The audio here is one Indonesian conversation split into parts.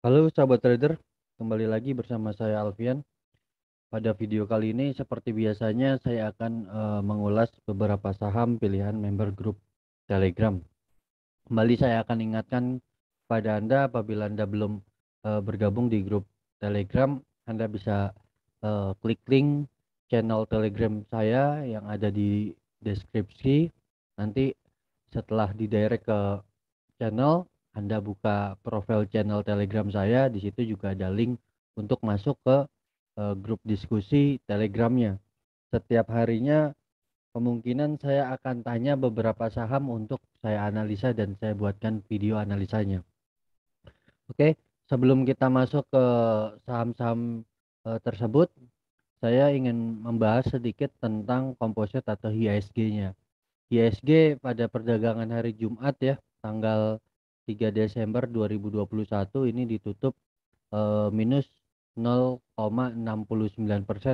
Halo sahabat trader, kembali lagi bersama saya Alfian. Pada video kali ini seperti biasanya saya akan mengulas beberapa saham pilihan member grup Telegram. Kembali saya akan ingatkan pada Anda apabila Anda belum bergabung di grup Telegram, Anda bisa klik link channel Telegram saya yang ada di deskripsi. Nanti setelah didirect ke channel, Anda buka profil channel Telegram saya, di situ juga ada link untuk masuk ke grup diskusi Telegramnya. Setiap harinya kemungkinan saya akan tanya beberapa saham untuk saya analisa dan saya buatkan video analisanya. Oke, sebelum kita masuk ke saham-saham tersebut, saya ingin membahas sedikit tentang komposit atau IHSG-nya. IHSG pada perdagangan hari Jumat ya, tanggal 3 Desember 2021 ini ditutup minus 0,69%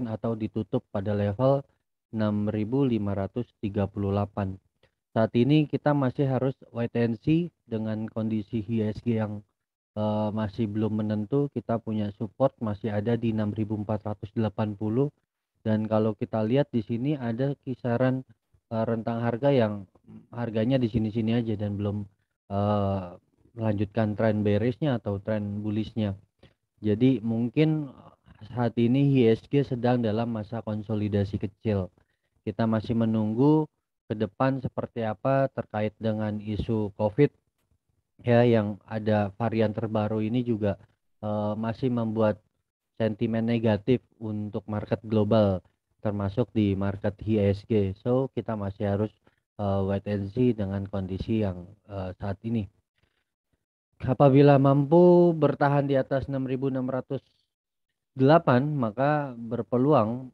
atau ditutup pada level 6.538. Saat ini kita masih harus wait and see dengan kondisi IHSG yang masih belum menentu. Kita punya support masih ada di 6.480, dan kalau kita lihat di sini ada kisaran rentang harga yang harganya di sini-sini aja dan belum uh, melanjutkan tren bearishnya atau tren bullishnya. Jadi mungkin saat ini IHSG sedang dalam masa konsolidasi kecil. Kita masih menunggu ke depan seperti apa terkait dengan isu COVID ya, yang ada varian terbaru ini juga masih membuat sentimen negatif untuk market global termasuk di market IHSG. So kita masih harus wait and see dengan kondisi yang saat ini. Apabila mampu bertahan di atas 6.608, maka berpeluang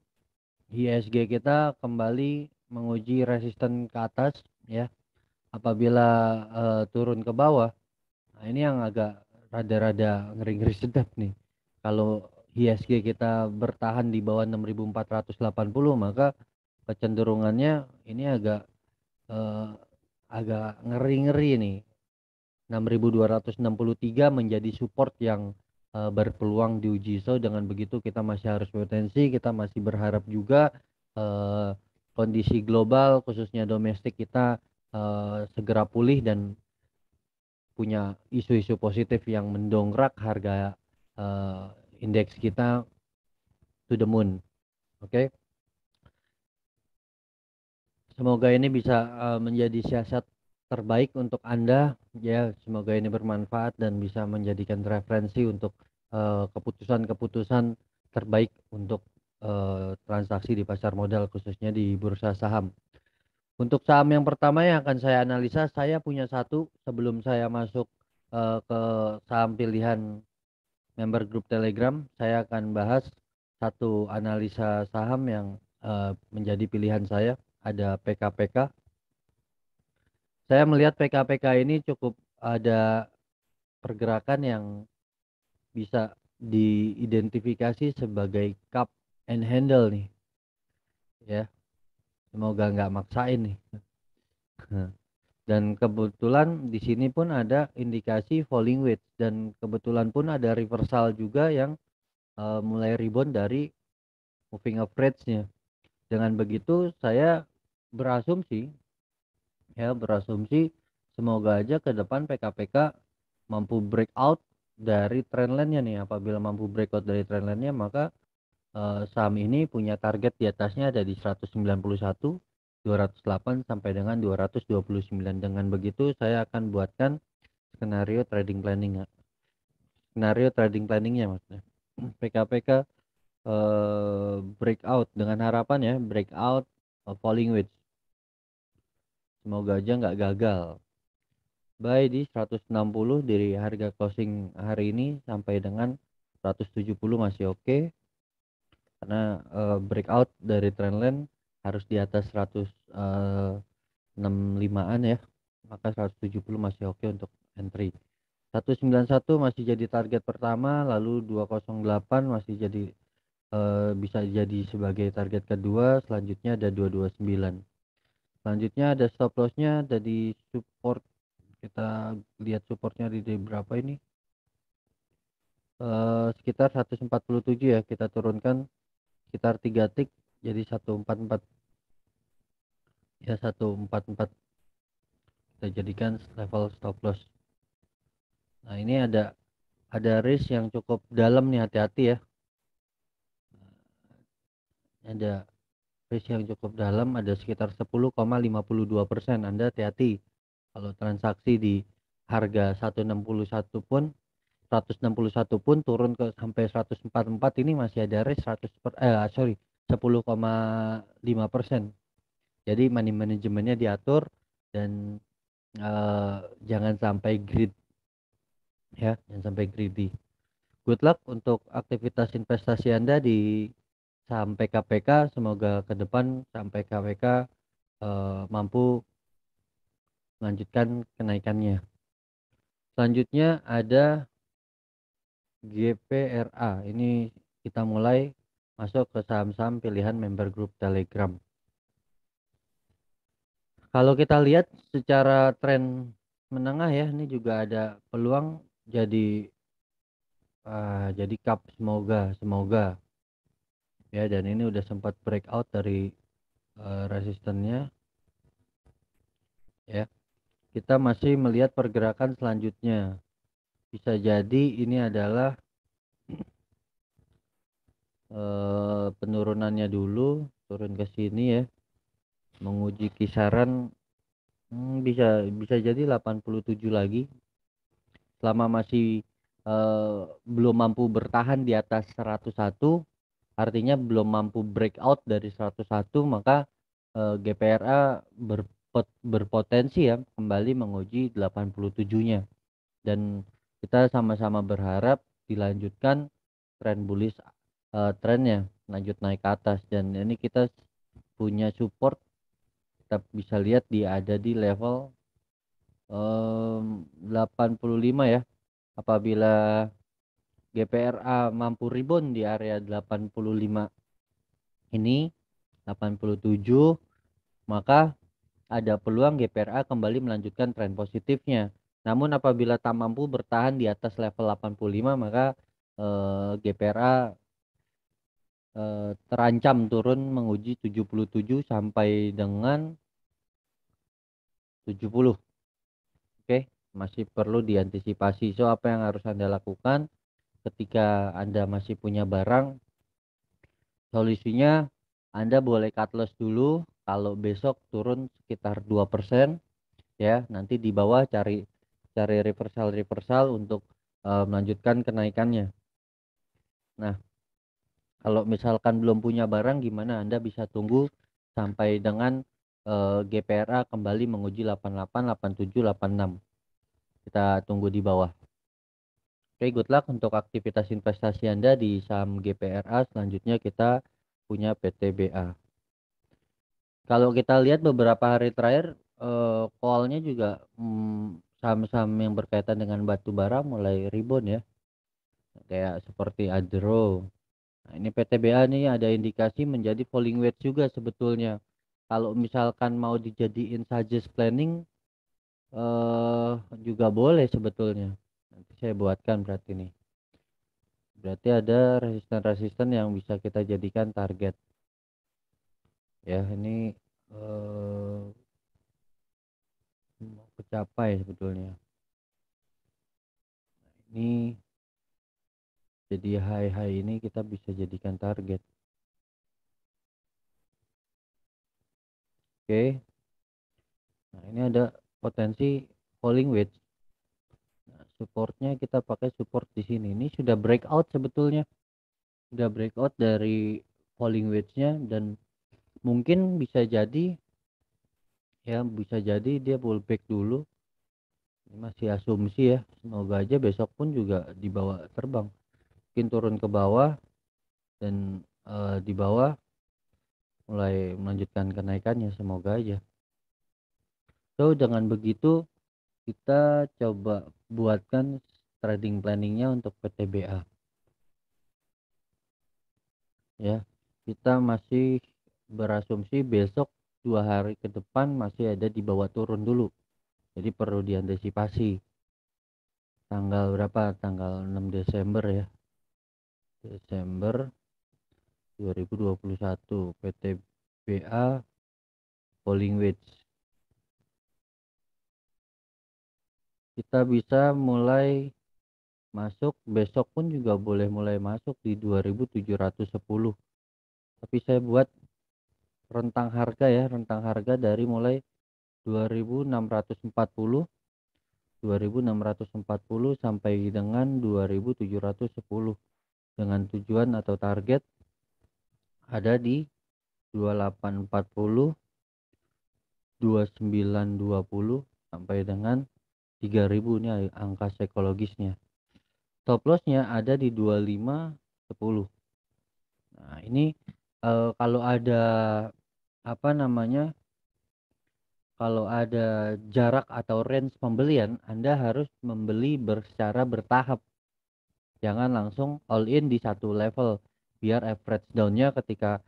IHSG kita kembali menguji resisten ke atas ya. Apabila turun ke bawah, nah ini yang agak rada-rada ngeri-ngeri sedap nih. Kalau IHSG kita bertahan di bawah 6.480, maka kecenderungannya ini eh, agak ngeri-ngeri nih. 6.263 menjadi support yang berpeluang diuji. So dengan begitu kita masih harus potensi, kita masih berharap juga eh, kondisi global khususnya domestik kita segera pulih dan punya isu-isu positif yang mendongkrak harga eh, indeks kita to the moon. Oke, semoga ini bisa menjadi siasat terbaik untuk Anda ya. Semoga ini bermanfaat dan bisa menjadikan referensi untuk keputusan-keputusan terbaik untuk transaksi di pasar modal khususnya di bursa saham. Untuk saham yang pertama yang akan saya analisa, saya punya satu sebelum saya masuk ke saham pilihan member grup Telegram. Saya akan bahas satu analisa saham yang menjadi pilihan saya. Ada PKPK. Saya melihat PKPK ini cukup ada pergerakan yang bisa diidentifikasi sebagai cup and handle nih ya. Semoga nggak maksain nih. Dan kebetulan di sini pun ada indikasi falling wedge dan kebetulan pun ada reversal juga yang mulai rebound dari moving average-nya. Dengan begitu saya berasumsi berasumsi semoga aja ke depan PKPK mampu breakout dari trendline-nya nih. Apabila mampu breakout dari trendline-nya, maka saham ini punya target di atasnya ada di 191, 208 sampai dengan 229. Dengan begitu saya akan buatkan skenario trading planning, planningnya maksudnya. PKPK breakout dengan harapan ya breakout falling wedge. Semoga aja nggak gagal. Buy di 160 dari harga closing hari ini sampai dengan 170 masih oke, karena breakout dari trendline harus di atas 165-an ya, maka 170 masih oke untuk entry. 191 masih jadi target pertama, lalu 208 masih jadi bisa jadi sebagai target kedua, selanjutnya ada 229. Selanjutnya ada stop lossnya ada di support. Kita lihat supportnya di berapa ini. sekitar 147 ya, kita turunkan sekitar 3 tick jadi 144 ya, 144 kita jadikan level stop loss. Nah, ini ada risk yang cukup dalam nih, hati-hati ya. Ada risk yang cukup dalam, ada sekitar 10,52%. Anda hati-hati kalau transaksi di harga 161 pun 161 pun turun ke sampai 144, ini masih ada risk 10,5%. Jadi money manajemennya diatur dan jangan sampai greed ya, jangan sampai greedy. Good luck untuk aktivitas investasi Anda di saham PKPK. Semoga ke depan saham PKPK mampu melanjutkan kenaikannya. Selanjutnya ada GPRA. Ini kita mulai masuk ke saham-saham pilihan member group Telegram. Kalau kita lihat secara tren menengah ya, ini juga ada peluang jadi cup, semoga ya. Dan ini udah sempat breakout dari resistennya ya. Kita masih melihat pergerakan selanjutnya, bisa jadi ini adalah penurunannya dulu, turun ke sini ya, menguji kisaran bisa jadi 87 lagi. Selama masih belum mampu bertahan di atas 101, artinya belum mampu breakout dari 101, maka GPRA berpotensi ya kembali menguji 87-nya. Dan kita sama-sama berharap dilanjutkan tren bullish, trennya lanjut naik ke atas. Dan ini kita punya support, kita bisa lihat ada di level 85 ya. Apabila GPRA mampu rebound di area 85 ini, 87, maka ada peluang GPRA kembali melanjutkan tren positifnya. Namun apabila tak mampu bertahan di atas level 85, maka GPRA terancam turun menguji 77 sampai dengan 70. Oke, masih perlu diantisipasi. So, apa yang harus Anda lakukan ketika Anda masih punya barang? Solusinya Anda boleh cut loss dulu kalau besok turun sekitar 2% ya. Nanti di bawah cari reversal untuk melanjutkan kenaikannya. Nah, kalau misalkan belum punya barang gimana? Anda bisa tunggu sampai dengan GPRA kembali menguji 88, 87, 86. Kita tunggu di bawah. Oke, good luck untuk aktivitas investasi Anda di saham GPRA. Selanjutnya kita punya PTBA. Kalau kita lihat beberapa hari terakhir, call-nya juga saham-saham yang berkaitan dengan batu bara mulai rebound ya. Kayak seperti Adro. Nah, ini PTBA nih ada indikasi menjadi falling wedge juga sebetulnya. Kalau misalkan mau dijadiin suggest planning juga boleh sebetulnya. Nanti saya buatkan berarti nih. Berarti ada resisten-resisten yang bisa kita jadikan target. Ya, ini mau kecapai sebetulnya. Ini jadi high ini kita bisa jadikan target. Oke. Nah, ini ada potensi falling wedge. Nah, supportnya kita pakai support di sini. Ini sudah breakout sebetulnya. Sudah breakout dari falling wedge-nya dan mungkin bisa jadi dia pullback dulu. Ini masih asumsi ya. Semoga aja besok pun juga dibawa terbang. Mungkin turun ke bawah dan di bawah mulai melanjutkan kenaikannya, semoga aja. So, dengan begitu kita coba buatkan trading planningnya untuk PTBA ya. Kita masih berasumsi besok 2 hari ke depan masih ada di bawah turun dulu, jadi perlu diantisipasi. tanggal berapa? Tanggal 6 Desember ya. Desember 2021 PTBA Falling Wedge. Kita bisa mulai masuk, besok pun juga boleh mulai masuk di 2710. Tapi saya buat rentang harga ya, rentang harga dari mulai 2640 sampai dengan 2710, dengan tujuan atau target ada di 2840, 2920 sampai dengan 3000. Ini angka psikologisnya. Stop lossnya ada di 2510. Nah ini kalau ada apa namanya, kalau ada jarak atau range pembelian, Anda harus membeli secara bertahap. Jangan langsung all in di satu level, biar average down-nya ketika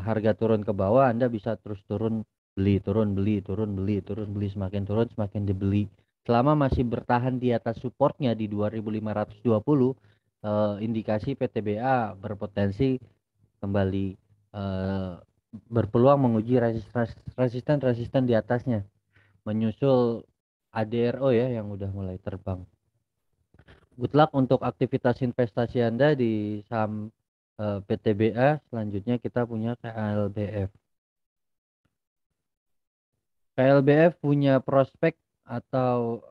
harga turun ke bawah Anda bisa terus turun beli, turun beli, turun beli, turun beli, semakin turun semakin dibeli. Selama masih bertahan di atas supportnya di 2520, indikasi PTBA berpotensi kembali berpeluang menguji resisten di atasnya, menyusul ADRO ya yang udah mulai terbang. Good luck untuk aktivitas investasi Anda di saham PTBA. Selanjutnya kita punya KLBF. KLBF punya prospek atau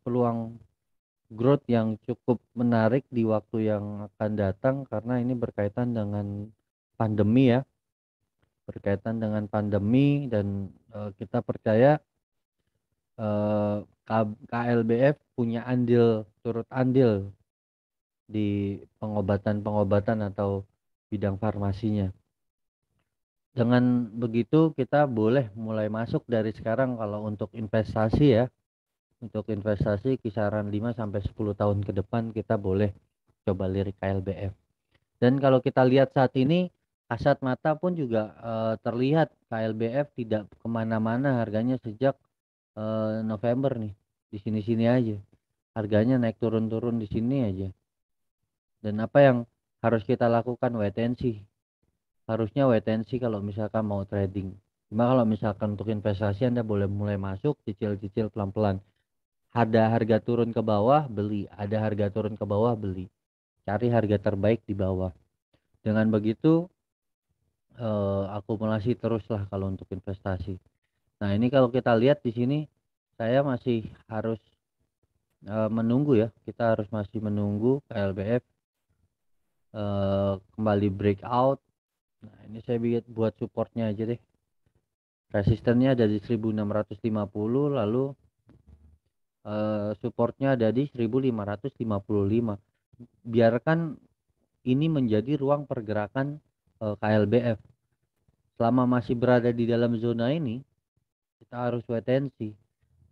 peluang growth yang cukup menarik di waktu yang akan datang, karena ini berkaitan dengan pandemi ya. Berkaitan dengan pandemi dan kita percaya KLBF punya turut andil di pengobatan atau bidang farmasinya. Dengan begitu kita boleh mulai masuk dari sekarang kalau untuk investasi ya. Untuk investasi kisaran 5 sampai 10 tahun ke depan kita boleh coba lirik KLBF. Dan kalau kita lihat saat ini kasat mata pun juga terlihat KLBF tidak kemana-mana harganya sejak November nih, di sini-sini aja harganya, naik turun-turun di sini aja. Dan apa yang harus kita lakukan? Wait and see. Harusnya wait and see kalau misalkan mau trading. Cuma kalau misalkan untuk investasi Anda boleh mulai masuk, cicil-cicil pelan-pelan. Ada harga turun ke bawah beli, ada harga turun ke bawah beli, cari harga terbaik di bawah. Dengan begitu akumulasi teruslah kalau untuk investasi. Nah ini kalau kita lihat di sini, saya masih harus menunggu ya. Kita harus masih menunggu KLBF kembali breakout. Nah ini saya buat supportnya aja deh. Resistennya ada di 1650, lalu supportnya ada di 1555. Biarkan ini menjadi ruang pergerakan KLBF. Selama masih berada di dalam zona ini, kita harus wait and see.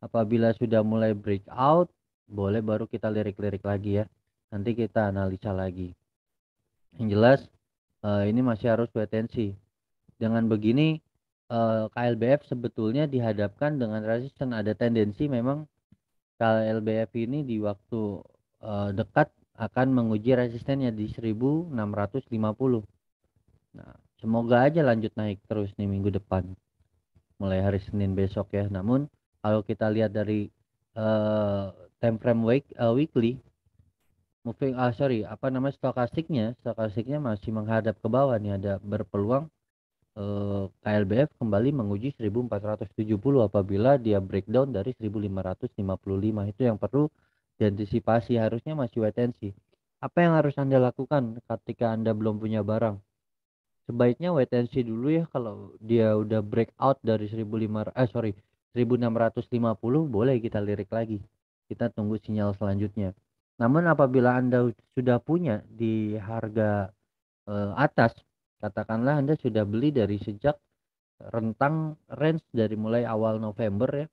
Apabila sudah mulai breakout, boleh baru kita lirik-lirik lagi ya. Nanti kita analisa lagi. Yang jelas ini masih harus wait and see. Dengan begini KLBF sebetulnya dihadapkan dengan resisten. Ada tendensi memang KLBF ini di waktu dekat akan menguji resistennya di 1650. Nah, semoga aja lanjut naik terus nih minggu depan, mulai hari Senin besok ya. Namun kalau kita lihat dari time frame weekly moving stokastiknya masih menghadap ke bawah nih, ada berpeluang KLBF kembali menguji 1470 apabila dia breakdown dari 1555. Itu yang perlu diantisipasi, harusnya masih wait and see. Apa yang harus Anda lakukan ketika Anda belum punya barang? Sebaiknya wait and see dulu ya. Kalau dia udah breakout dari 1650, boleh kita lirik lagi. Kita tunggu sinyal selanjutnya. Namun apabila Anda sudah punya di harga atas, katakanlah Anda sudah beli dari sejak rentang range dari mulai awal November ya,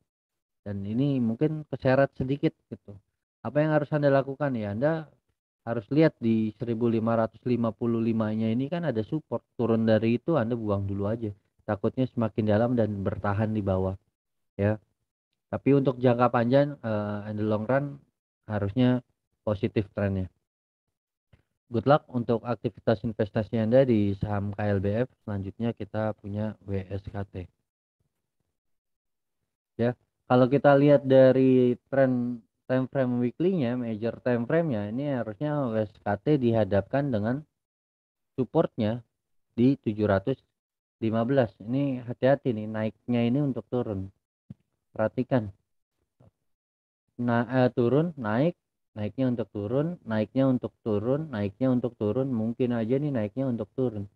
dan ini mungkin keseret sedikit gitu. Apa yang harus Anda lakukan ya? Anda harus lihat di 1555-nya ini kan ada support. Turun dari itu Anda buang dulu aja, takutnya semakin dalam dan bertahan di bawah ya. Tapi untuk jangka panjang and the long run, harusnya positif trennya. Good luck untuk aktivitas investasi Anda di saham KLBF. Selanjutnya kita punya WSKT. Ya, kalau kita lihat dari tren time frame weekly-nya, major time frame-nya, ini harusnya WSKT dihadapkan dengan supportnya di 715. Ini hati-hati nih, naiknya ini untuk turun. Perhatikan. Nah, turun, naik, naiknya untuk turun, naiknya untuk turun, naiknya untuk turun, mungkin aja nih naiknya untuk turun.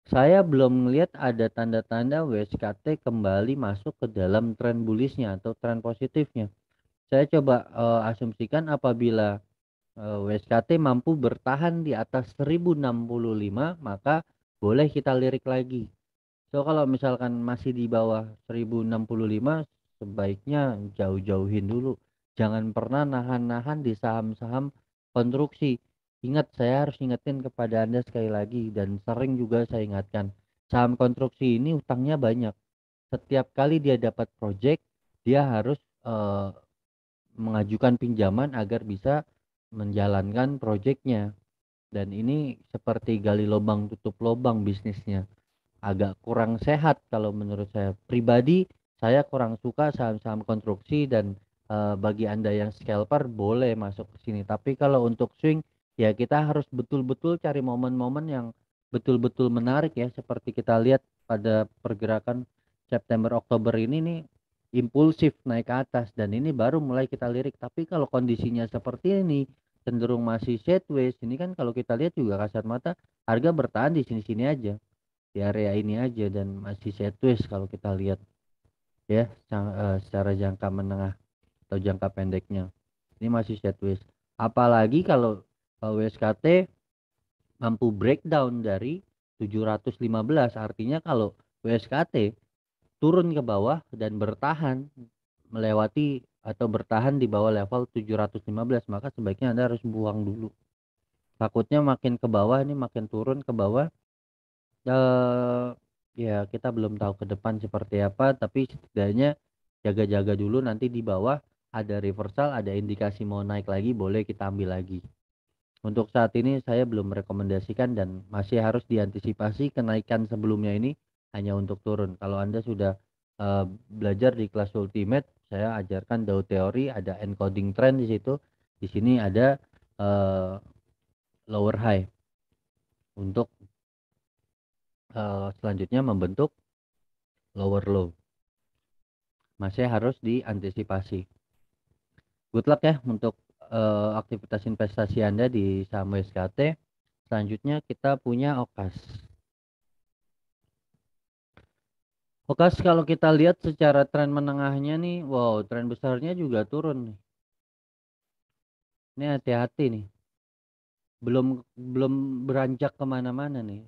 Saya belum melihat ada tanda-tanda WSKT kembali masuk ke dalam tren bullishnya atau tren positifnya. Saya coba asumsikan apabila WSKT mampu bertahan di atas 1065, maka boleh kita lirik lagi. So kalau misalkan masih di bawah 1065, sebaiknya jauh-jauhin dulu. Jangan pernah nahan-nahan di saham-saham konstruksi. Ingat, saya harus ingetin kepada Anda sekali lagi, dan sering juga saya ingatkan. Saham konstruksi ini utangnya banyak. Setiap kali dia dapat project, dia harus mengajukan pinjaman agar bisa menjalankan proyeknya. Dan ini seperti gali lubang tutup lubang bisnisnya. Agak kurang sehat kalau menurut saya pribadi. Saya kurang suka saham-saham konstruksi, dan bagi Anda yang scalper boleh masuk ke sini. Tapi kalau untuk swing, ya kita harus betul-betul cari momen-momen yang betul-betul menarik ya, seperti kita lihat pada pergerakan September Oktober ini nih, impulsif naik ke atas, dan ini baru mulai kita lirik. Tapi kalau kondisinya seperti ini cenderung masih sideways, ini kan kalau kita lihat juga kasat mata harga bertahan di sini-sini aja, di area ini aja, dan masih sideways kalau kita lihat ya secara jangka menengah atau jangka pendeknya ini masih sideways. Apalagi kalau WSKT mampu breakdown dari 715, artinya kalau WSKT turun ke bawah dan bertahan melewati atau bertahan di bawah level 715, maka sebaiknya Anda harus buang dulu. Takutnya makin ke bawah ini, makin turun ke bawah, ya kita belum tahu ke depan seperti apa, tapi setidaknya jaga-jaga dulu, nanti di bawah ada reversal, ada indikasi mau naik lagi, boleh kita ambil lagi. Untuk saat ini saya belum merekomendasikan, dan masih harus diantisipasi kenaikan sebelumnya ini hanya untuk turun. Kalau Anda sudah belajar di kelas ultimate, saya ajarkan Dow teori, ada encoding trend di situ. Di sini ada lower high untuk selanjutnya membentuk lower low. Masih harus diantisipasi. Good luck ya untuk aktivitas investasi Anda di saham WSKT. Selanjutnya kita punya OKAS. OKAS kalau kita lihat secara tren menengahnya nih, wow, tren besarnya juga turun nih. Ini hati-hati nih. Belum beranjak kemana-mana nih.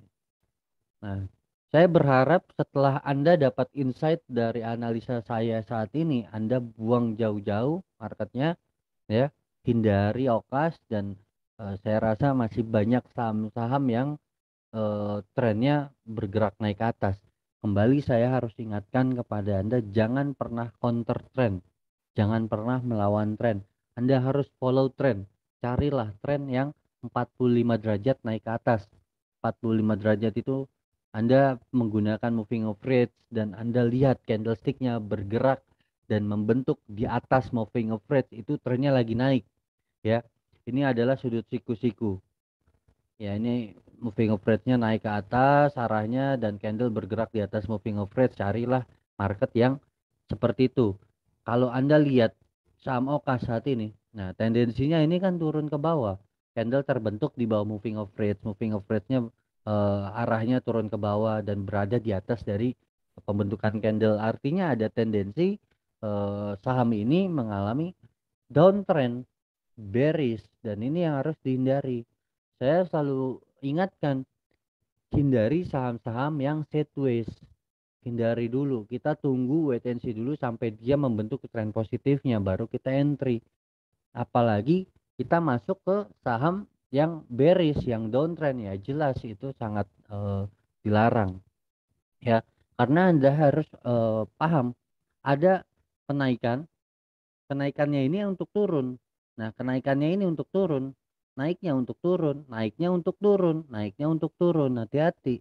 Nah, saya berharap setelah Anda dapat insight dari analisa saya saat ini, Anda buang jauh-jauh marketnya, ya, hindari OKAS, dan saya rasa masih banyak saham-saham yang trennya bergerak naik ke atas. Kembali saya harus ingatkan kepada Anda, jangan pernah counter trend, jangan pernah melawan tren. Anda harus follow trend. Carilah tren yang 45 derajat naik ke atas. 45 derajat itu Anda menggunakan moving average, dan Anda lihat candlesticknya bergerak dan membentuk di atas moving average, itu trennya lagi naik ya. Ini adalah sudut siku-siku ya, ini moving average-nya naik ke atas arahnya, dan candle bergerak di atas moving average. Carilah market yang seperti itu. Kalau Anda lihat saham OKAS saat ini, nah tendensinya ini kan turun ke bawah, candle terbentuk di bawah moving average-nya arahnya turun ke bawah dan berada di atas dari pembentukan candle. Artinya ada tendensi saham ini mengalami downtrend, bearish, dan ini yang harus dihindari. Saya selalu ingatkan, hindari saham-saham yang sideways. Hindari dulu, kita tunggu wait and see dulu sampai dia membentuk tren positifnya, baru kita entry. Apalagi kita masuk ke saham yang bearish, yang downtrend, ya jelas itu sangat dilarang ya. Karena Anda harus paham, ada kenaikannya ini untuk turun. Nah, kenaikannya ini untuk turun, naiknya untuk turun, naiknya untuk turun, naiknya untuk turun. Hati-hati.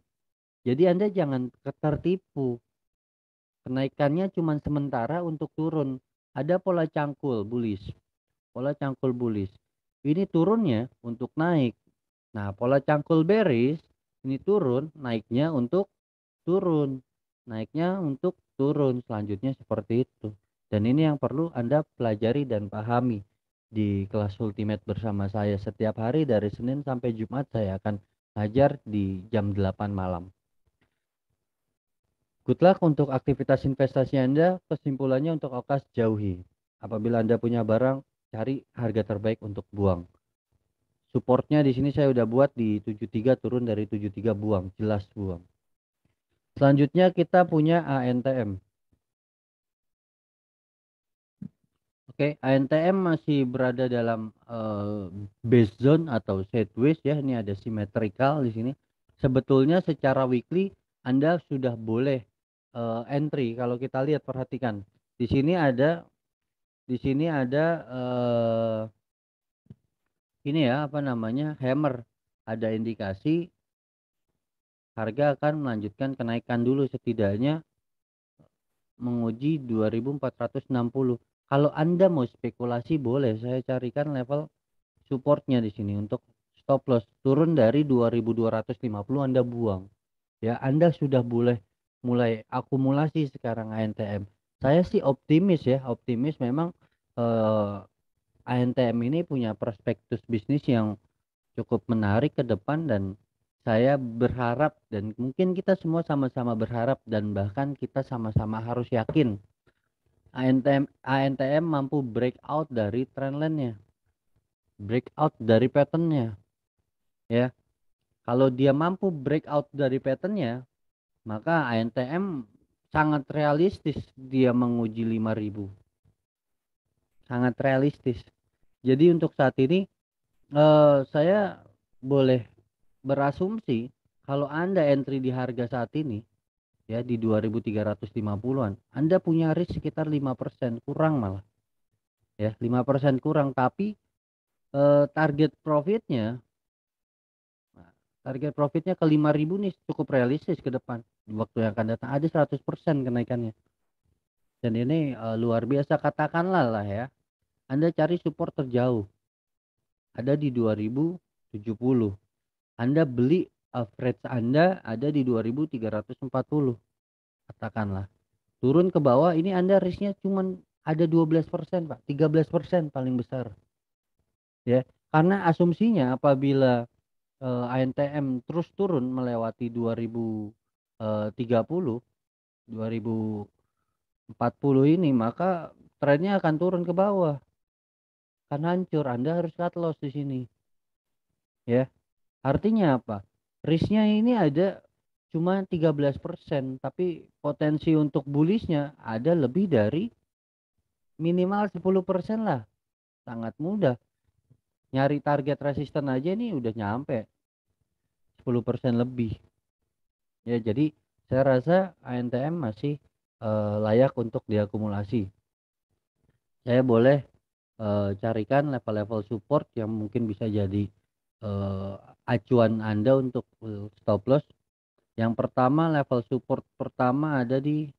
Jadi Anda jangan tertipu. Kenaikannya cuma sementara untuk turun. Ada pola cangkul bullish. Pola cangkul bullish. Ini turunnya untuk naik. Nah, pola cangkul bearish ini turun, naiknya untuk turun. Naiknya untuk turun. Selanjutnya seperti itu. Dan ini yang perlu Anda pelajari dan pahami di kelas Ultimate bersama saya. Setiap hari dari Senin sampai Jumat saya akan ngajar di jam 8 malam. Good luck untuk aktivitas investasi Anda. Kesimpulannya untuk Okas jauhi. Apabila Anda punya barang, cari harga terbaik untuk buang. Supportnya di sini saya udah buat di 73, turun dari 73 buang, jelas buang. Selanjutnya kita punya ANTM. Oke, ANTM masih berada dalam base zone atau sideways ya. Ini ada symmetrical di sini. Sebetulnya secara weekly Anda sudah boleh entry. Kalau kita lihat, perhatikan. Di sini ada ini ya, apa namanya, hammer. Ada indikasi harga akan melanjutkan kenaikan dulu, setidaknya menguji 2460. Kalau Anda mau spekulasi boleh, saya carikan level supportnya di sini untuk stop loss. Turun dari 2250 Anda buang. Ya, Anda sudah boleh mulai akumulasi sekarang ANTM. Saya sih optimis ya, optimis memang ANTM ini punya prospektus bisnis yang cukup menarik ke depan, dan saya berharap dan mungkin kita semua sama-sama berharap dan bahkan kita sama-sama harus yakin ANTM mampu breakout dari trendline-nya, breakout dari pattern-nya ya. Kalau dia mampu breakout dari pattern-nya, maka ANTM sangat realistis dia menguji 5000. Sangat realistis. Jadi untuk saat ini saya boleh berasumsi kalau Anda entry di harga saat ini ya di 2350-an, Anda punya risk sekitar 5% kurang, malah ya 5% kurang. Tapi target profitnya ke 5000 nih cukup realistis ke depan. Di waktu yang akan datang ada 100% kenaikannya, dan ini luar biasa. Katakanlah lah ya, Anda cari support terjauh ada di 2070, Anda beli average Anda ada di 2340, katakanlah. Turun ke bawah ini Anda risknya cuman ada 12%, Pak. 13% paling besar. Ya, karena asumsinya apabila ANTM terus turun melewati 2030, 2040 ini, maka trennya akan turun ke bawah. Akan hancur. Anda harus cut loss di sini. Ya. Artinya apa? Risknya ini ada cuma 13%, tapi potensi untuk bullishnya ada lebih dari minimal 10% lah. Sangat mudah. Nyari target resisten aja nih udah nyampe 10% lebih. Ya, jadi saya rasa ANTM masih layak untuk diakumulasi. Saya boleh carikan level-level support yang mungkin bisa jadi acuan Anda untuk stop loss. Yang pertama, level support pertama ada di,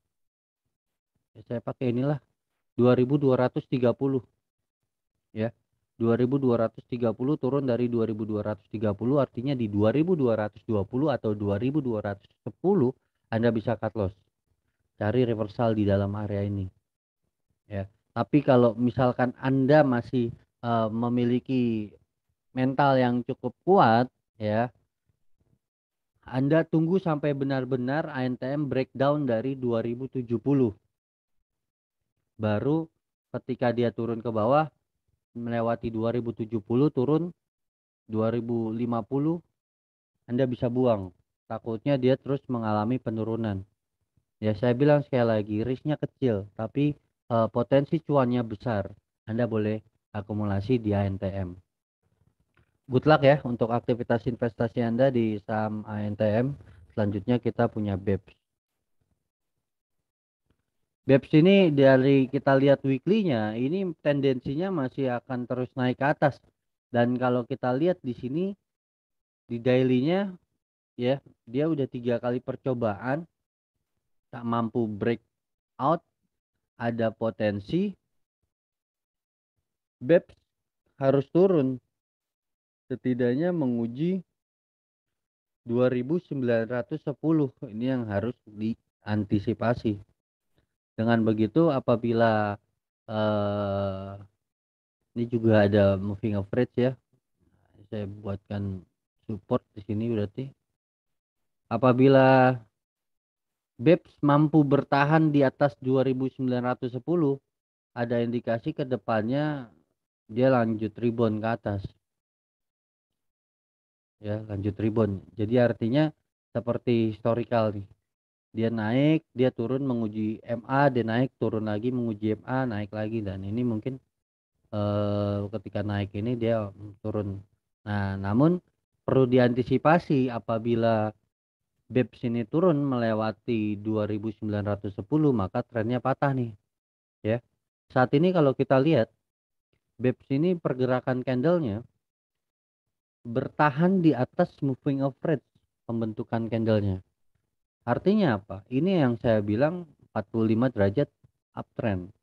saya pakai inilah 2230 ya. 2230 turun dari 2230, artinya di 2220 atau 2210 Anda bisa cut loss. Cari reversal di dalam area ini ya. Tapi kalau misalkan Anda masih memiliki mental yang cukup kuat ya, Anda tunggu sampai benar-benar ANTM breakdown dari 2070. Baru ketika dia turun ke bawah melewati 2070, turun 2050, Anda bisa buang. Takutnya dia terus mengalami penurunan. Ya, saya bilang sekali lagi, risknya kecil tapi potensi cuannya besar. Anda boleh akumulasi di ANTM. Good luck ya untuk aktivitas investasi Anda di saham ANTM. Selanjutnya kita punya BEPS. BEPS ini dari kita lihat weekly-nya, ini tendensinya masih akan terus naik ke atas. Dan kalau kita lihat di sini di daily-nya ya, dia udah 3 kali percobaan tak mampu break out, ada potensi BEPS harus turun setidaknya menguji 2910. Ini yang harus diantisipasi. Dengan begitu apabila eh, ini juga ada moving average ya. Saya buatkan support di sini berarti. Apabila BEPS mampu bertahan di atas 2910, ada indikasi ke depannya dia lanjut rebound ke atas. Ya, lanjut rebound. Jadi artinya seperti historical nih. Dia naik, dia turun menguji MA, dia naik, turun lagi menguji MA, naik lagi, dan ini mungkin ketika naik ini dia turun. Nah, namun perlu diantisipasi apabila BEPS ini turun melewati 2910, maka trennya patah nih, ya. Saat ini kalau kita lihat BEPS ini pergerakan candlenya bertahan di atas moving average pembentukan candlenya. Artinya apa? Ini yang saya bilang 45 derajat uptrend.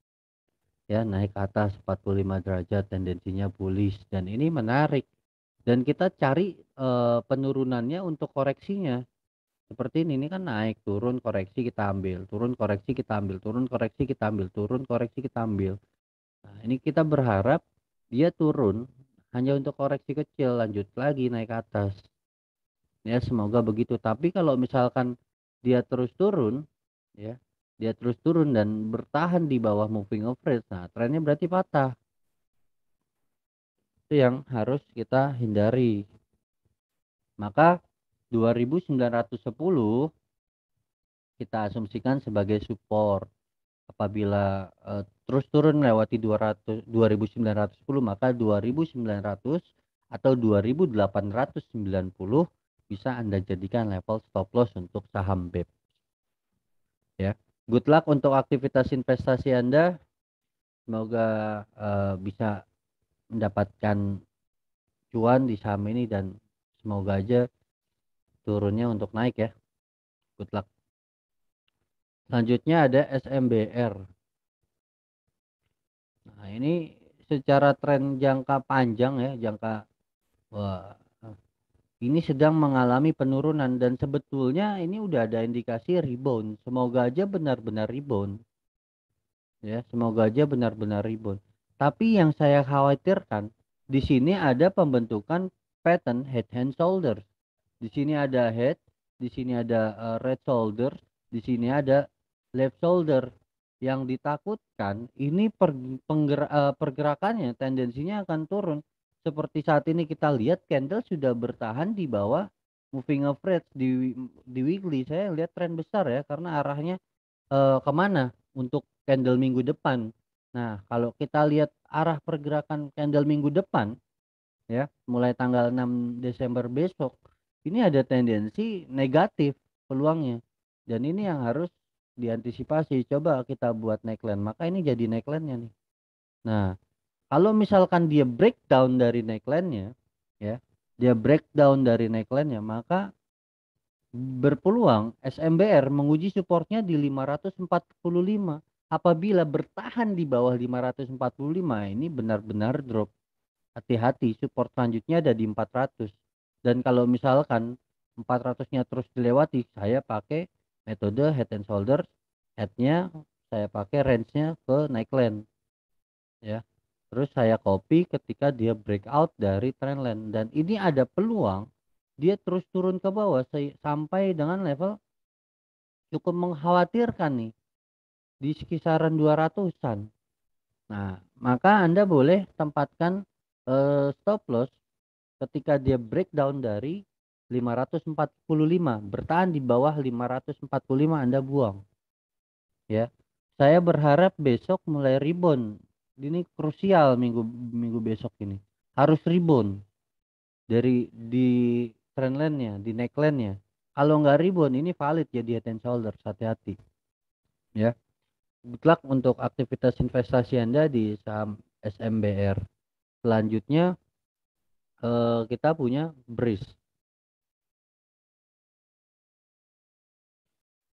Ya, naik ke atas 45 derajat, tendensinya bullish, dan ini menarik. Dan kita cari penurunannya untuk koreksinya. Seperti ini kan naik, turun, koreksi kita ambil, turun, koreksi kita ambil, turun, koreksi kita ambil, turun, koreksi kita ambil. Nah, ini kita berharap dia turun hanya untuk koreksi kecil, lanjut lagi naik ke atas. Ya, semoga begitu. Tapi kalau misalkan dia terus turun, ya, dia terus turun dan bertahan di bawah moving average, nah trennya berarti patah. Itu yang harus kita hindari. Maka 2910 kita asumsikan sebagai support. Apabila terus turun melewati 2910, maka 2900 atau 2890 bisa Anda jadikan level stop loss untuk saham BEP, ya. Good luck untuk aktivitas investasi Anda. Semoga bisa mendapatkan cuan di saham ini, dan semoga aja turunnya untuk naik ya. Good luck. Selanjutnya ada SMBR. Nah, ini secara tren jangka panjang ya, wah, ini sedang mengalami penurunan, dan sebetulnya ini udah ada indikasi rebound. Semoga aja benar-benar rebound. Ya, semoga aja benar-benar rebound. Tapi yang saya khawatirkan di sini ada pembentukan pattern head and shoulder. Di sini ada head, di sini ada right shoulder, di sini ada left shoulder. Yang ditakutkan ini pergerakannya tendensinya akan turun. Seperti saat ini kita lihat candle sudah bertahan di bawah moving average di weekly. Saya lihat tren besar ya, karena arahnya kemana untuk candle minggu depan. Nah, kalau kita lihat arah pergerakan candle minggu depan ya, mulai tanggal 6 Desember besok, ini ada tendensi negatif peluangnya. Dan ini yang harus diantisipasi. Coba kita buat neckline, maka ini jadi neckline-nya nih. Nah, kalau misalkan dia breakdown dari neckline-nya ya, dia breakdown dari neckline-nya, maka berpeluang SMBR menguji supportnya di 545. Apabila bertahan di bawah 545, ini benar-benar drop. Hati-hati, support selanjutnya ada di 400. Dan kalau misalkan 400-nya terus dilewati, saya pakai metode head and shoulder. Headnya saya pakai range-nya ke neckline ya. Terus saya copy ketika dia breakout dari trendline, dan ini ada peluang dia terus turun ke bawah sampai dengan level cukup mengkhawatirkan nih di kisaran 200-an. Nah, maka Anda boleh tempatkan stop loss ketika dia breakdown dari 545, bertahan di bawah 545 Anda buang ya. Saya berharap besok mulai rebound. Ini krusial, minggu minggu besok ini harus rebound dari di trendline-nya, di neckline-nya. Kalau nggak rebound ini valid jadi head and shoulders, hati-hati ya. Good luck untuk aktivitas investasi Anda di saham SMBR. Selanjutnya kita punya BRIS.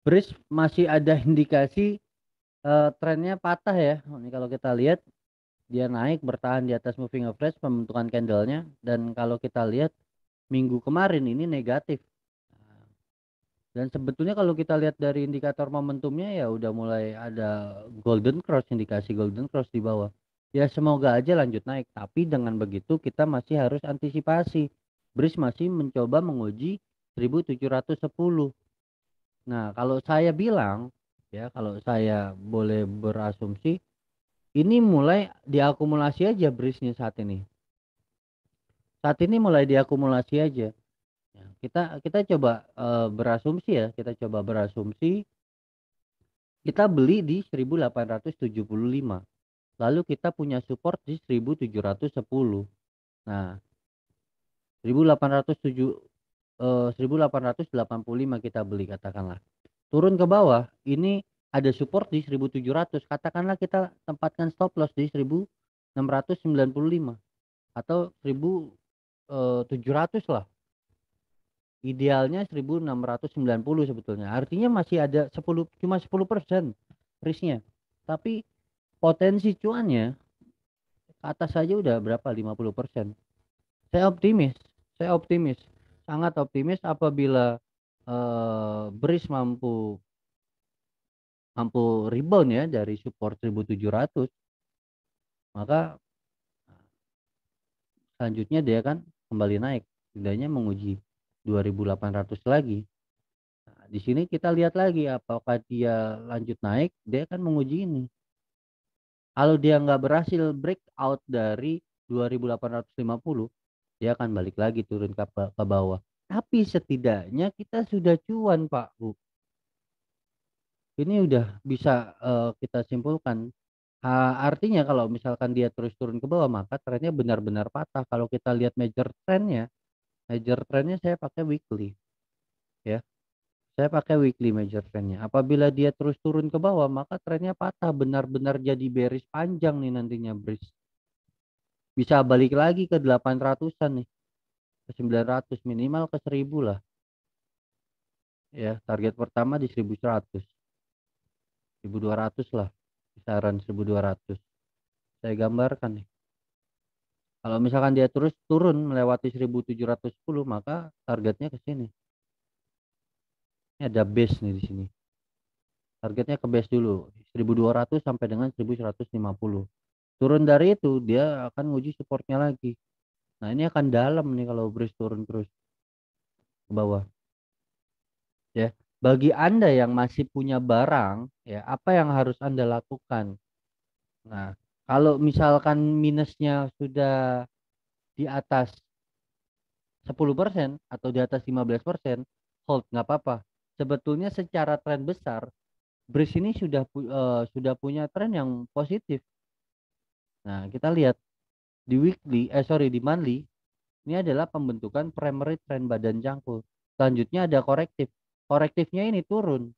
BRIS masih ada indikasi trennya patah ya. Ini kalau kita lihat dia naik bertahan di atas moving average pembentukan candlenya, dan kalau kita lihat minggu kemarin ini negatif. Dan sebetulnya kalau kita lihat dari indikator momentumnya ya udah mulai ada golden cross, indikasi golden cross di bawah. Ya semoga aja lanjut naik, tapi dengan begitu kita masih harus antisipasi. BRIS masih mencoba menguji 1710. Nah, kalau saya bilang ya, kalau saya boleh berasumsi, ini mulai diakumulasi aja BRIS-nya saat ini. Saat ini mulai diakumulasi aja. Ya, kita coba berasumsi ya, kita coba berasumsi kita beli di 1875. Lalu kita punya support di 1710. Nah, 1885 kita beli katakanlah. Turun ke bawah, ini ada support di 1700. Katakanlah kita tempatkan stop loss di 1695 atau 1700 lah. Idealnya 1690 sebetulnya. Artinya masih ada 10, cuma 10% risknya. Tapi potensi cuannya ke atas saja udah berapa? 50%. Saya optimis. Saya optimis. Sangat optimis apabila BRIS mampu rebound ya dari support 1700, maka selanjutnya dia kan kembali naik, setidaknya menguji 2800 lagi. Nah, di sini kita lihat lagi apakah dia lanjut naik, dia akan menguji ini. Kalau dia nggak berhasil breakout dari 2850, dia akan balik lagi turun ke bawah. Tapi setidaknya kita sudah cuan, Pak Bu. Ini udah bisa kita simpulkan. Artinya kalau misalkan dia terus turun ke bawah, maka trennya benar-benar patah. Kalau kita lihat major trennya saya pakai weekly ya. Saya pakai weekly major trennya. Apabila dia terus turun ke bawah, maka trennya patah, benar-benar jadi bearish panjang nih nantinya BRIS. Bisa balik lagi ke 800-an nih, ke 900, minimal ke 1000 lah. Ya, target pertama di 1100. 1200 lah. Kisaran 1200. Saya gambarkan nih. Kalau misalkan dia terus turun melewati 1710, maka targetnya ke sini. Ini ada base nih di sini. Targetnya ke base dulu 1200 sampai dengan 1150. Turun dari itu dia akan uji supportnya lagi. Nah, ini akan dalam nih kalau BRIS turun terus ke bawah. Ya. Bagi Anda yang masih punya barang, ya, apa yang harus Anda lakukan? Nah, kalau misalkan minusnya sudah di atas 10% atau di atas 15%, hold nggak apa-apa. Sebetulnya secara tren besar, BRIS ini sudah punya tren yang positif. Nah, kita lihat di di monthly, ini adalah pembentukan primary trend badan cangkul. Selanjutnya ada korektif. Korektifnya ini turun,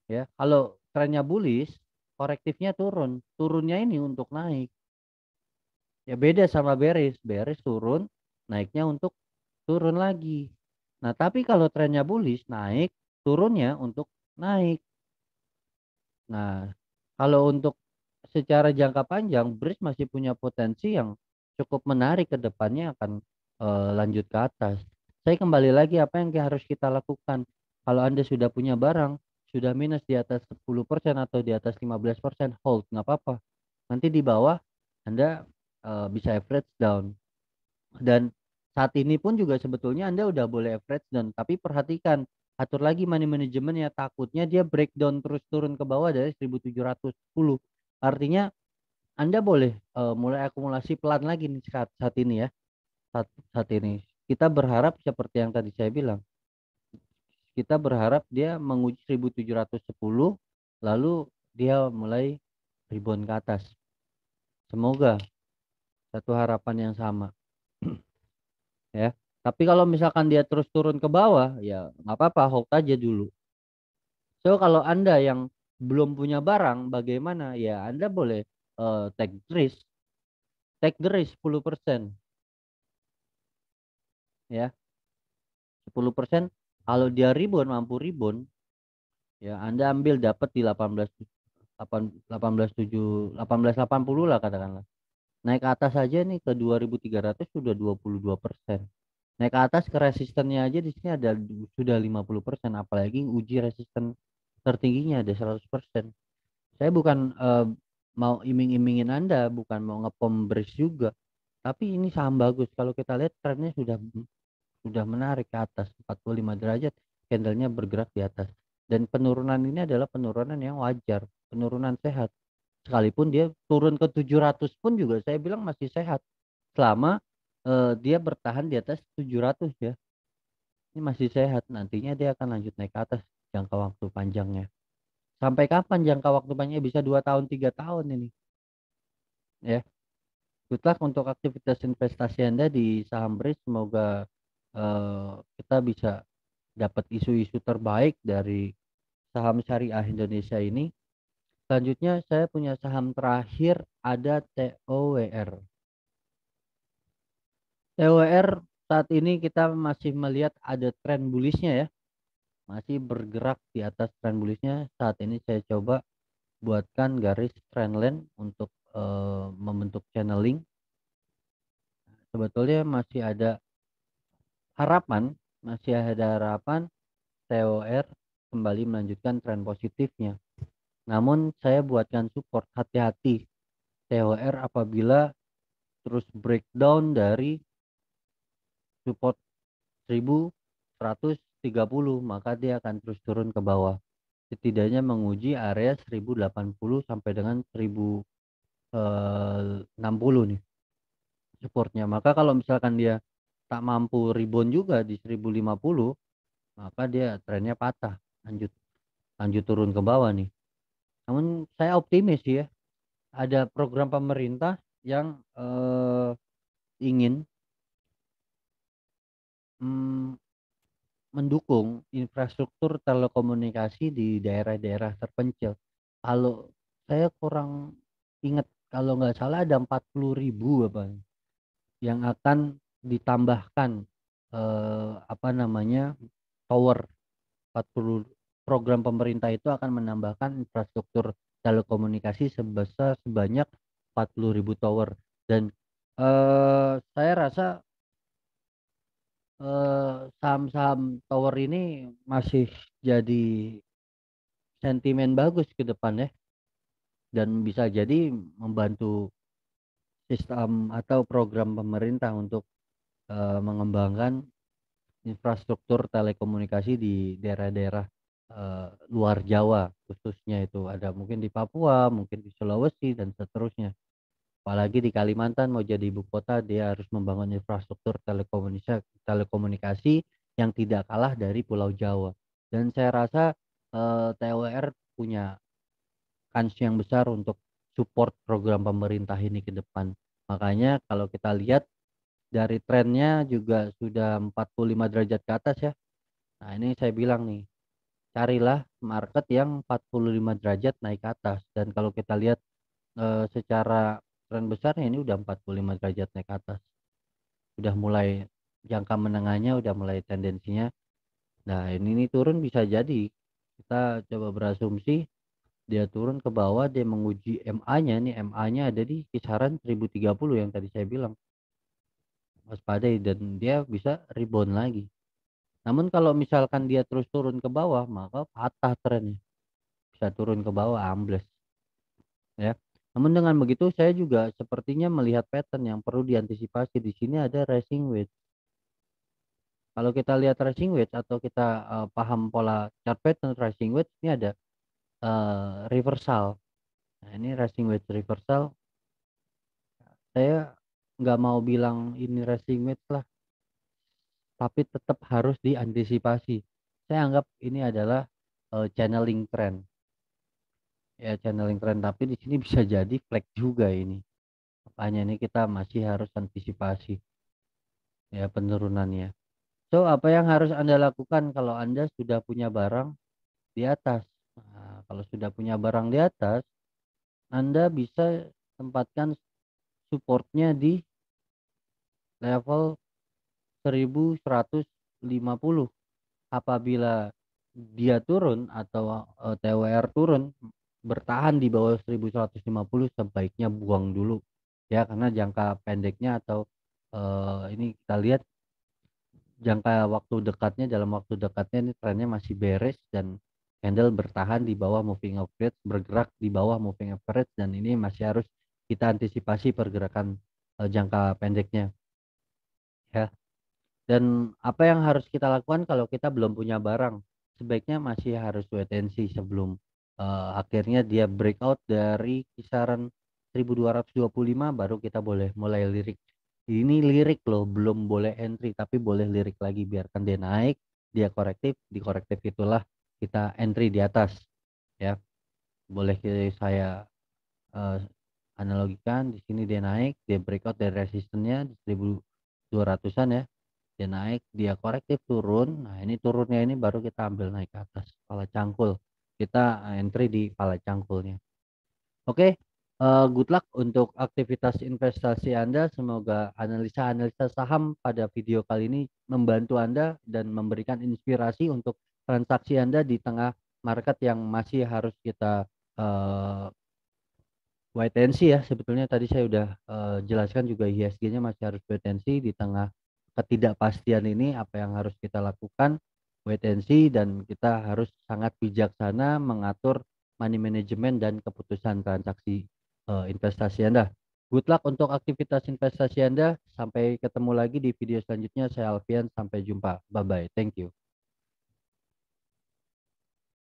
ya. Kalau trennya bullish, korektifnya turun. Turunnya ini untuk naik. Ya beda sama bearish. Bearish turun, naiknya untuk turun lagi. Nah, tapi kalau trennya bullish, naik, turunnya untuk naik. Nah, kalau untuk secara jangka panjang, BRIS masih punya potensi yang cukup menarik, ke depannya akan lanjut ke atas. Saya kembali lagi, apa yang harus kita lakukan? Kalau Anda sudah punya barang, sudah minus di atas 10% atau di atas 15%, hold, nggak apa-apa. Nanti di bawah Anda bisa average down. Dan saat ini pun juga sebetulnya Anda udah boleh average down, tapi perhatikan, atur lagi money manajemennya, takutnya dia breakdown terus turun ke bawah dari 1710. Artinya Anda boleh mulai akumulasi pelan lagi nih saat ini ya. Saat ini kita berharap seperti yang tadi saya bilang. Kita berharap dia menguji 1710, lalu dia mulai rebound ke atas. Semoga satu harapan yang sama. Ya. Tapi kalau misalkan dia terus turun ke bawah, ya nggak apa-apa, hold aja dulu. So kalau Anda yang belum punya barang, bagaimana? Ya Anda boleh take the risk 10% ya. 10% kalau dia rebound, mampu rebound, ya Anda ambil dapat di 1880 lah katakanlah. Naik ke atas aja nih ke 2300 sudah 22%. Naik ke atas ke resistennya aja di sini ada sudah 50%, apalagi uji resisten tertingginya ada 100%. Saya bukan mau iming-imingin Anda, bukan mau ngepom beris juga. Tapi ini saham bagus. Kalau kita lihat trennya sudah menarik ke atas 45 derajat, candlenya bergerak di atas. Dan penurunan ini adalah penurunan yang wajar, penurunan sehat. Sekalipun dia turun ke 700 pun juga saya bilang masih sehat. Selama dia bertahan di atas 700 ya. Ini masih sehat. Nantinya dia akan lanjut naik ke atas jangka waktu panjangnya. Sampai kapan jangka waktu panjangnya? Bisa 2 tahun, 3 tahun ini. Ya. Good luck untuk aktivitas investasi Anda di saham BRIS. Semoga kita bisa dapat isu-isu terbaik dari saham syariah Indonesia ini. Selanjutnya saya punya saham terakhir ada TOWR. TOWR saat ini kita masih melihat ada tren bullishnya ya. Masih bergerak di atas tren bullishnya. Saat ini saya coba buatkan garis trendline untuk membentuk channeling. Sebetulnya masih ada harapan TOR kembali melanjutkan tren positifnya. Namun saya buatkan support, hati-hati TOR apabila terus breakdown dari support 1130, maka dia akan terus turun ke bawah. Setidaknya menguji area 1080 sampai dengan 1060 nih supportnya. Maka kalau misalkan dia tak mampu rebound juga di 1050, maka dia trennya patah, lanjut lanjut turun ke bawah nih. Namun saya optimis ya, ada program pemerintah yang ingin mm, mendukung infrastruktur telekomunikasi di daerah-daerah terpencil. Kalau saya kurang ingat, kalau nggak salah ada 40.000 apa yang akan ditambahkan apa namanya tower. 40 program pemerintah itu akan menambahkan infrastruktur telekomunikasi sebanyak 40.000 tower. Dan saya rasa saham-saham tower ini masih jadi sentimen bagus ke depan ya, dan bisa jadi membantu sistem atau program pemerintah untuk mengembangkan infrastruktur telekomunikasi di daerah-daerah luar Jawa, khususnya itu ada mungkin di Papua, mungkin di Sulawesi dan seterusnya. Apalagi di Kalimantan mau jadi ibu kota, dia harus membangun infrastruktur telekomunikasi yang tidak kalah dari Pulau Jawa. Dan saya rasa TOR punya kans yang besar untuk support program pemerintah ini ke depan. Makanya kalau kita lihat dari trennya juga sudah 45 derajat ke atas ya. Nah, ini saya bilang nih, carilah market yang 45 derajat naik ke atas. Dan kalau kita lihat secara tren besarnya ini udah 45 derajat naik ke atas. Udah mulai jangka menengahnya udah mulai tendensinya. Nah, ini turun bisa jadi. Kita coba berasumsi dia turun ke bawah, dia menguji MA-nya nih, MA-nya ada di kisaran 1030 yang tadi saya bilang. Waspadai dan dia bisa rebound lagi. Namun kalau misalkan dia terus turun ke bawah, maka patah trennya. Bisa turun ke bawah ambles ya. Namun dengan begitu saya juga sepertinya melihat pattern yang perlu diantisipasi. Di sini ada rising wedge. Kalau kita lihat rising wedge atau kita paham pola chart pattern rising wedge, ini ada reversal. Nah, ini rising wedge reversal. Saya nggak mau bilang ini rising wedge lah, tapi tetap harus diantisipasi. Saya anggap ini adalah channeling trend. Ya, channeling trend, tapi di sini bisa jadi flag juga ini. Makanya ini kita masih harus antisipasi ya penurunannya. So, apa yang harus Anda lakukan kalau Anda sudah punya barang di atas? Nah, kalau sudah punya barang di atas, Anda bisa tempatkan supportnya di level 1150. Apabila dia turun atau TWR turun bertahan di bawah 1150, sebaiknya buang dulu ya, karena jangka pendeknya atau ini kita lihat jangka waktu dekatnya, dalam waktu dekatnya ini trennya masih bearish dan candle bertahan di bawah moving average, bergerak di bawah moving average, dan ini masih harus kita antisipasi pergerakan jangka pendeknya ya. Dan apa yang harus kita lakukan kalau kita belum punya barang? Sebaiknya masih harus wait and see sebelum akhirnya dia breakout dari kisaran 1225, baru kita boleh mulai lirik. Ini lirik loh, belum boleh entry, tapi boleh lirik lagi. Biarkan dia naik, dia korektif, di korektif itulah kita entry di atas ya. Boleh saya eh, analogikan di sini, dia naik, dia breakout dari resistennya di 1200-an ya. Dia naik, dia korektif turun. Nah, ini turunnya ini baru kita ambil naik ke atas, pala cangkul. Kita entry di pala cangkulnya. Oke, good luck untuk aktivitas investasi Anda. Semoga analisa-analisa saham pada video kali ini membantu Anda dan memberikan inspirasi untuk transaksi Anda di tengah market yang masih harus kita eh, wait and see ya. Sebetulnya tadi saya udah jelaskan juga, IHSG-nya masih harus wait and see di tengah ketidakpastian ini. Apa yang harus kita lakukan? Wait and see, dan kita harus sangat bijaksana mengatur money management dan keputusan transaksi investasi Anda. Good luck untuk aktivitas investasi Anda. Sampai ketemu lagi di video selanjutnya. Saya Alfian, sampai jumpa. Bye bye. Thank you.